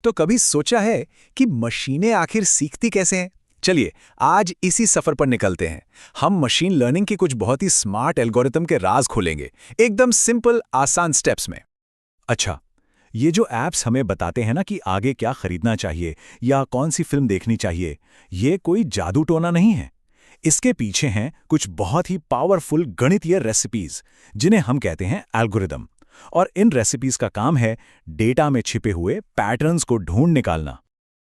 तो कभी सोचा है कि मशीनें आखिर सीखती कैसे हैं? चलिए, आज इसी सफर पर निकलते हैं। हम मशीन लर्निंग की कुछ बहुत ही स्मार्ट एल्गोरिथम के राज खोलेंगे, एकदम सिंपल, आसान स्टेप्स में। अच्छा, ये जो ऐप्स हमें बताते हैं ना कि आगे क्या खरीदना चाहिए या कौन सी फिल्म देखनी चाहिए, ये कोई जादू टोना नहीं है। इसके पीछे हैं कुछ बहुत ही पावरफुल गणितीय रेसिपीज, जिन्हें हम कहते हैं एल्गोरिदम। और इन रेसिपीज का काम है डेटा में छिपे हुए पैटर्न्स को ढूंढ निकालना।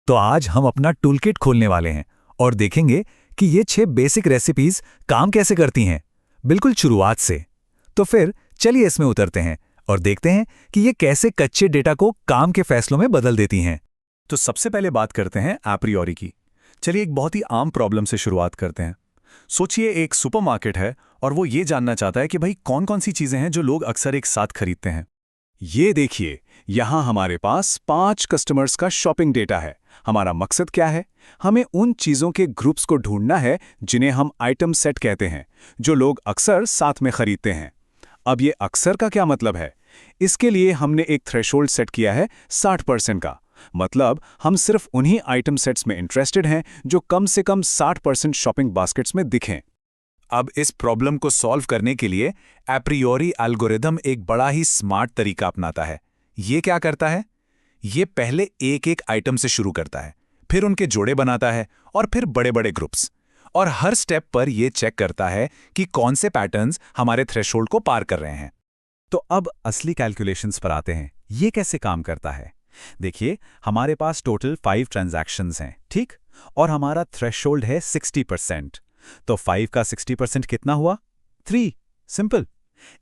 तो आज हम अपना टूलकिट खोलने वाले हैं और देखेंगे कि ये 6 बेसिक रेसिपीज काम कैसे करती हैं, बिल्कुल शुरुआत से। तो फिर चलिए इसमें उतरते हैं और देखते हैं कि ये कैसे कच्चे डेटा को काम के फैसलों में बदल देती हैं। तो सबसे पहले बात करते हैं एप्रियोरी की। चलिए एक बहुत ही आम प्रॉब्लम से शुरुआत करते हैं। सोचिए एक सुपरमार्केट है और वो ये जानना चाहता है कि भाई कौन कौन सी चीजें हैं जो लोग अक्सर एक साथ खरीदते हैं। ये देखिए, यहां हमारे पास 5 कस्टमर्स का शॉपिंग डेटा है। हमारा मकसद क्या है? हमें उन चीजों के ग्रुप्स को ढूंढना है जिन्हें हम आइटम सेट कहते हैं, जो लोग अक्सर साथ में खरीदते हैं। अब ये अक्सर का क्या मतलब है? इसके लिए हमने एक थ्रेशोल्ड सेट किया है 60% का। मतलब हम सिर्फ उन्हीं आइटम सेट्स में इंटरेस्टेड हैं जो कम से कम 60% शॉपिंग बास्केट्स में दिखें। अब इस प्रॉब्लम को सॉल्व करने के लिए एप्रियोरी एल्गोरिदम एक बड़ा ही स्मार्ट तरीका अपनाता है। ये क्या करता है? ये पहले एक एक आइटम से शुरू करता है, फिर उनके जोड़े बनाता है और फिर बड़े बड़े ग्रुप्स। और हर स्टेप पर यह चेक करता है कि कौन से पैटर्न्स हमारे थ्रेशोल्ड को पार कर रहे हैं। तो अब असली कैलकुलेशंस पर आते हैं। ये कैसे काम करता है? देखिए, हमारे पास टोटल 5 ट्रांजैक्शंस हैं, ठीक? और हमारा थ्रेशोल्ड है 60%। तो 5 का 60% कितना हुआ? 3। सिंपल।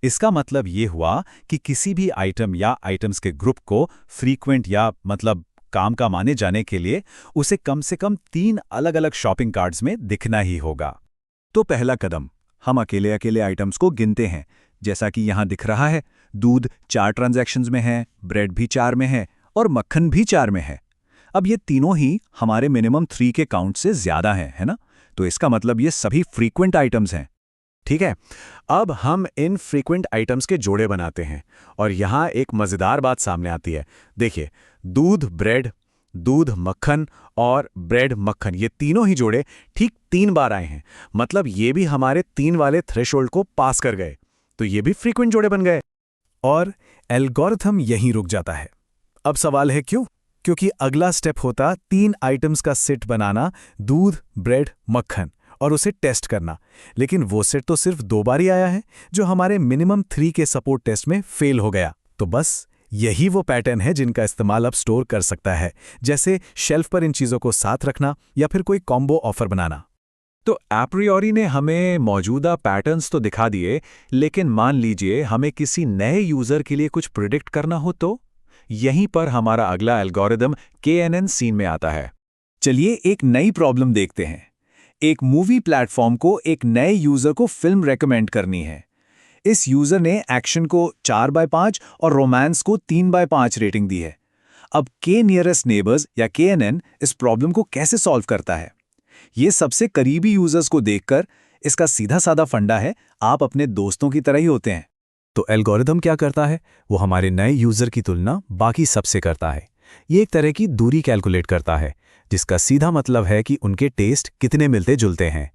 इसका मतलब ये हुआ कि किसी भी आइटम या आइटम्स के ग्रुप को फ्रीक्वेंट या मतलब काम का माने जाने के लिए उसे कम से कम 3 अलग-अलग शॉपिंग कार्ट्स में दिखना ही होगा। तो पहला कदम, हम अकेले अकेले आइटम्स को गिनते हैं। जैसा कि यहां दिख रहा है, दूध 4 ट्रांजैक्शंस में है, ब्रेड भी 4 में है और मक्खन भी 4 में है। अब ये तीनों ही हमारे मिनिमम 3 के काउंट से ज्यादा हैं, है ना? तो इसका मतलब ये सभी फ्रीक्वेंट आइटम्स हैं। ठीक है, अब हम इन फ्रीक्वेंट आइटम्स के जोड़े बनाते हैं और यहां एक मजेदार बात सामने आती है। देखिए, दूध ब्रेड, दूध मक्खन और ब्रेड मक्खन, ये तीनों ही जोड़े ठीक 3 बार आए हैं। मतलब ये भी हमारे 3 वाले थ्रेशोल्ड को पास कर गए, तो ये भी फ्रीक्वेंट जोड़े बन गए। और एल्गोरिथम यहीं रुक जाता है। अब सवाल है क्यों? क्योंकि अगला स्टेप होता 3 आइटम्स का सेट बनाना, दूध ब्रेड मक्खन, और उसे टेस्ट करना। लेकिन वो सेट तो सिर्फ 2 बार ही आया है, जो हमारे मिनिमम 3 के सपोर्ट टेस्ट में फेल हो गया। तो बस यही वो पैटर्न है जिनका इस्तेमाल अब स्टोर कर सकता है, जैसे शेल्फ पर इन चीजों को साथ रखना या फिर कोई कॉम्बो ऑफर बनाना। तो एप्रियोरी ने हमें मौजूदा पैटर्न्स तो दिखा दिए, लेकिन मान लीजिए हमें किसी नए यूजर के लिए कुछ प्रिडिक्ट करना हो तो यहीं पर हमारा अगला एल्गोरिदम KNN सीन में आता है। चलिए एक नई प्रॉब्लम देखते हैं। एक मूवी प्लेटफॉर्म को एक नए यूजर को फिल्म रेकमेंड करनी है। इस यूजर ने एक्शन को 4/5 और रोमांस को 3/5 रेटिंग दी है। अब के नियरेस्ट नेबर्स या KNN इस प्रॉब्लम को कैसे सॉल्व करता है? ये सबसे करीबी यूजर्स को देखकर, इसका सीधा साधा फंडा है, आप अपने दोस्तों की तरह ही होते हैं। तो एल्गोरिदम क्या करता है? वो हमारे नए यूजर की तुलना बाकी सबसे करता है। ये एक तरह की दूरी कैलकुलेट करता है, जिसका सीधा मतलब है कि उनके टेस्ट कितने मिलते जुलते हैं।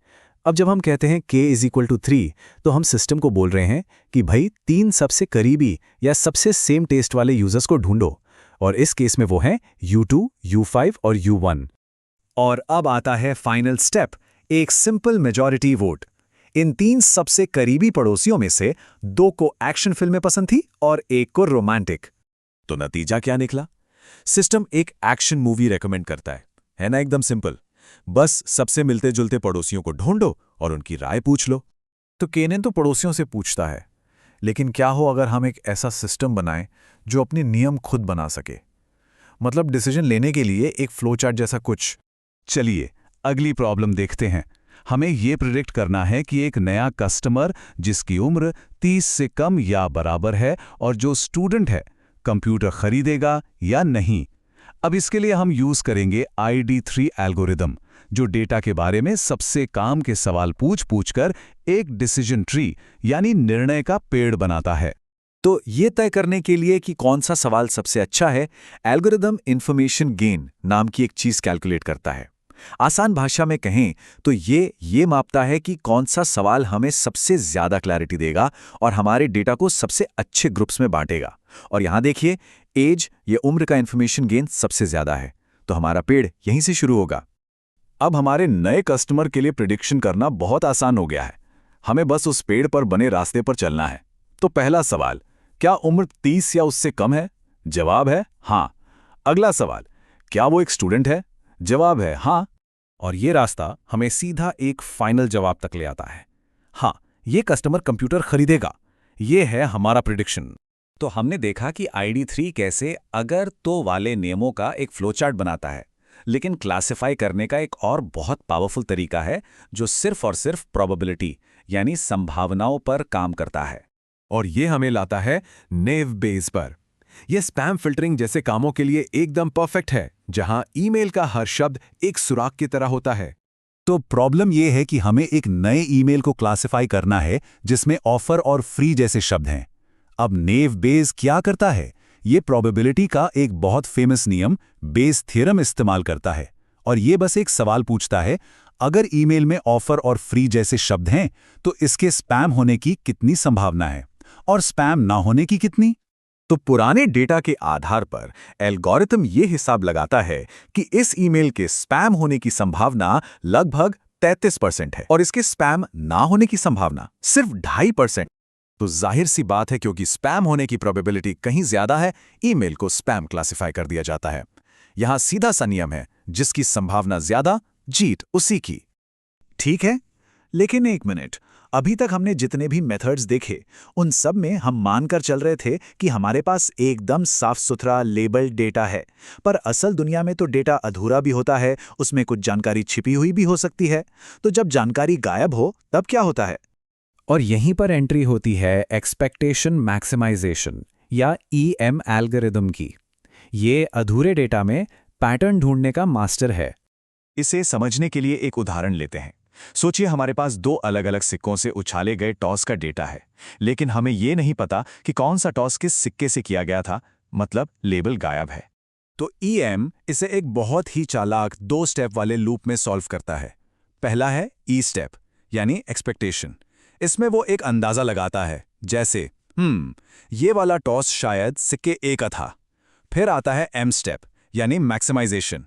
अब जब हम कहते हैं k = 3, तो हम सिस्टम को बोल रहे हैं कि भाई 3 सबसे करीबी या सबसे सेम टेस्ट वाले यूजर्स को ढूंढो, और इस केस में वो हैं U2, U5 और U1। और अब आता है फाइनल स्टेप, एक सिंपल मेजॉरिटी वोट। इन 3 सबसे करीबी पड़ोसियों में से 2 को एक्शन फिल्में पसंद थी और 1 को रोमांटिक। तो नतीजा क्या निकला? सिस्टम एक एक्शन मूवी रेकमेंड करता है ना? एकदम सिंपल। बस सबसे मिलते जुलते पड़ोसियों को ढूंढो और उनकी राय पूछ लो। तो केनन तो पड़ोसियों से पूछता है, लेकिन क्या हो अगर हम एक ऐसा सिस्टम बनाएं जो अपने नियम खुद बना सके? मतलब डिसीजन लेने के लिए एक फ्लो चार्ट जैसा कुछ। चलिए अगली प्रॉब्लम देखते हैं। हमें यह प्रिडिक्ट करना है कि एक नया कस्टमर जिसकी उम्र 30 से कम या बराबर है और जो स्टूडेंट है, कंप्यूटर खरीदेगा या नहीं। अब इसके लिए हम यूज करेंगे ID3 एल्गोरिदम, जो डेटा के बारे में सबसे काम के सवाल पूछ कर एक डिसीजन ट्री यानी निर्णय का पेड़ बनाता है। तो ये तय करने के लिए कि कौन सा सवाल सबसे अच्छा है, एल्गोरिदम इंफॉर्मेशन गेन नाम की एक चीज कैलकुलेट करता है। आसान भाषा में कहें तो ये मापता है कि कौन सा सवाल हमें सबसे ज्यादा क्लैरिटी देगा और हमारे डेटा को सबसे अच्छे ग्रुप्स में बांटेगा। और यहां देखिए, एज ये उम्र का इंफॉर्मेशन गेन सबसे ज्यादा है, तो हमारा पेड़ यहीं से शुरू होगा। अब हमारे नए कस्टमर के लिए प्रिडिक्शन करना बहुत आसान हो गया है। हमें बस उस पेड़ पर बने रास्ते पर चलना है। तो पहला सवाल, क्या उम्र 30 या उससे कम है? जवाब है हाँ। अगला सवाल, क्या वो एक स्टूडेंट है? जवाब है हाँ। और ये रास्ता हमें सीधा एक फाइनल जवाब तक ले आता है। हाँ, ये कस्टमर कंप्यूटर खरीदेगा। ये है हमारा प्रिडिक्शन। तो हमने देखा कि ID3 कैसे अगर तो वाले नियमों का एक फ्लोचार्ट बनाता है, लेकिन क्लासिफाई करने का एक और बहुत पावरफुल तरीका है जो सिर्फ और सिर्फ प्रोबेबिलिटी यानी संभावनाओं पर काम करता है। और ये हमें लाता है नेव बेस पर। यह स्पैम फिल्टरिंग जैसे कामों के लिए एकदम परफेक्ट है, जहां ईमेल का हर शब्द एक सुराग की तरह होता है। तो प्रॉब्लम यह है कि हमें एक नए ईमेल को क्लासिफाई करना है जिसमें ऑफर और फ्री जैसे शब्द हैं। अब नेव बेस क्या करता है? ये प्रोबेबिलिटी का एक बहुत फेमस नियम बेस थ्योरम इस्तेमाल करता है, और ये बस एक सवाल पूछता है, अगर ईमेल में ऑफर और फ्री जैसे शब्द हैं तो इसके स्पैम होने की कितनी संभावना है और स्पैम ना होने की कितनी? तो पुराने डेटा के आधार पर एल्गोरिथम ये हिसाब लगाता है कि इस ईमेल के स्पैम होने की संभावना लगभग 33% है और इसके स्पैम ना होने की संभावना सिर्फ 2.5%। तो जाहिर सी बात है, क्योंकि स्पैम होने की प्रोबेबिलिटी कहीं ज्यादा है, ईमेल को स्पैम क्लासिफाई कर दिया जाता है। यहां सीधा सा नियम है, जिसकी संभावना ज्यादा, जीत उसी की। ठीक है, लेकिन एक मिनट, अभी तक हमने जितने भी मेथड्स देखे उन सब में हम मानकर चल रहे थे कि हमारे पास एकदम साफ सुथरा लेबल्ड डेटा है। पर असल दुनिया में तो डेटा अधूरा भी होता है, उसमें कुछ जानकारी छिपी हुई भी हो सकती है। तो जब जानकारी गायब हो तब क्या होता है? और यहीं पर एंट्री होती है एक्सपेक्टेशन मैक्सिमाइजेशन या EM एल्गोरिदम की। ये अधूरे डेटा में पैटर्न ढूंढने का मास्टर है। इसे समझने के लिए एक उदाहरण लेते हैं। सोचिए, हमारे पास 2 अलग अलग सिक्कों से उछाले गए टॉस का डेटा है, लेकिन हमें यह नहीं पता कि कौन सा टॉस किस सिक्के से किया गया था, मतलब लेबल गायब है। तो EM इसे एक बहुत ही चालाक 2 स्टेप वाले लूप में सॉल्व करता है। पहला है E स्टेप यानी एक्सपेक्टेशन। इसमें वो एक अंदाजा लगाता है, जैसे ये वाला टॉस शायद सिक्के A का था। फिर आता है M स्टेप यानी मैक्सिमाइजेशन।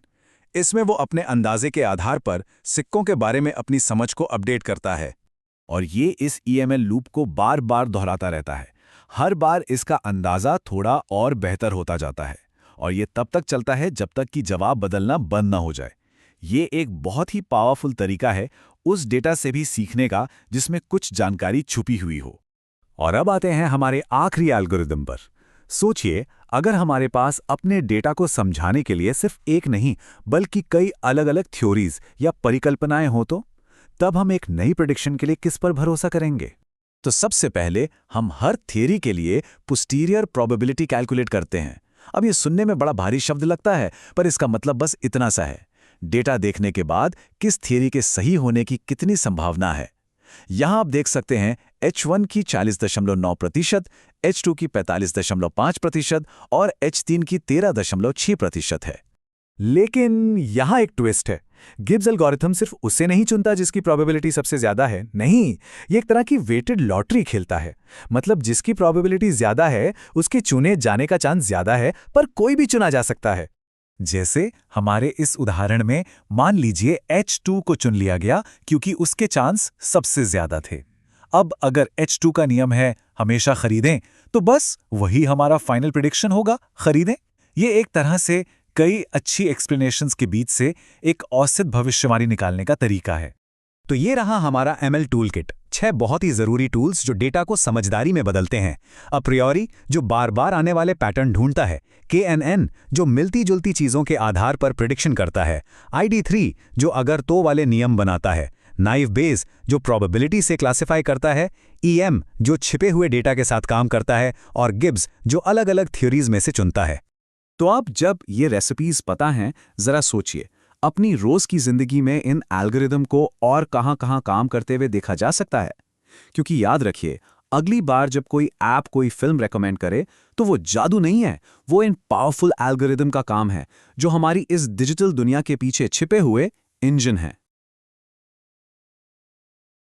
इसमें वो अपने अंदाजे के आधार पर सिक्कों के बारे में अपनी समझ को अपडेट करता है, और ये इस EML लूप को बार बार दोहराता रहता है। हर बार इसका अंदाजा थोड़ा और बेहतर होता जाता है, और ये तब तक चलता है जब तक कि जवाब बदलना बंद ना हो जाए। ये एक बहुत ही पावरफुल तरीका है उस डेटा से भी सीखने का जिसमें कुछ जानकारी छुपी हुई हो। और अब आते हैं हमारे आखिरी एल्गोरिदम पर। सोचिए, अगर हमारे पास अपने डेटा को समझाने के लिए सिर्फ एक नहीं बल्कि कई अलग अलग थ्योरीज या परिकल्पनाएं हो, तो तब हम एक नई प्रेडिक्शन के लिए किस पर भरोसा करेंगे? तो सबसे पहले हम हर थियरी के लिए पोस्टीरियर प्रोबेबिलिटी कैलकुलेट करते हैं। अब ये सुनने में बड़ा भारी शब्द लगता है, पर इसका मतलब बस इतना सा है, डेटा देखने के बाद किस थियरी के सही होने की कितनी संभावना है। यहां आप देख सकते हैं H1 की 40.9%, H2 की 45.5% और H3 की 13.6% है। लेकिन यहां एक ट्विस्ट है। गिब्स एल्गोरिथम सिर्फ उसे नहीं चुनता जिसकी प्रोबेबिलिटी सबसे ज्यादा है। नहीं, ये एक तरह की वेटेड लॉटरी खेलता है। मतलब जिसकी प्रोबेबिलिटी ज्यादा है उसके चुने जाने का चांस ज्यादा है, पर कोई भी चुना जा सकता है। जैसे हमारे इस उदाहरण में मान लीजिए H2 को चुन लिया गया क्योंकि उसके चांस सबसे ज्यादा थे। अब अगर H2 का नियम है हमेशा खरीदें, तो बस वही हमारा फाइनल प्रेडिक्शन होगा, खरीदें। ये एक तरह से कई अच्छी एक्सप्लेनेशंस के बीच से एक औसत भविष्यवाणी निकालने का तरीका है। तो ये रहा हमारा ML टूल किट, 6 बहुत ही जरूरी टूल्स जो डेटा को समझदारी में बदलते हैं। अप्रियोरी जो बार बार आने वाले पैटर्न ढूंढता है, KNN जो मिलती जुलती चीजों के आधार पर प्रिडिक्शन करता है, ID3 जो अगर तो वाले नियम बनाता है, नाइव बेस जो प्रोबेबिलिटी से क्लासिफाई करता है, EM जो छिपे हुए डेटा के साथ काम करता है, और गिब्स जो अलग अलग थ्योरीज में से चुनता है। तो आप जब ये रेसिपीज पता हैं, जरा सोचिए अपनी रोज की जिंदगी में इन एल्गोरिदम को और कहां-कहां काम करते हुए देखा जा सकता है। क्योंकि याद रखिए, अगली बार जब कोई ऐप कोई फिल्म रेकमेंड करे तो वो जादू नहीं है, वो इन पावरफुल एल्गोरिदम का काम है जो हमारी इस डिजिटल दुनिया के पीछे छिपे हुए इंजन हैं।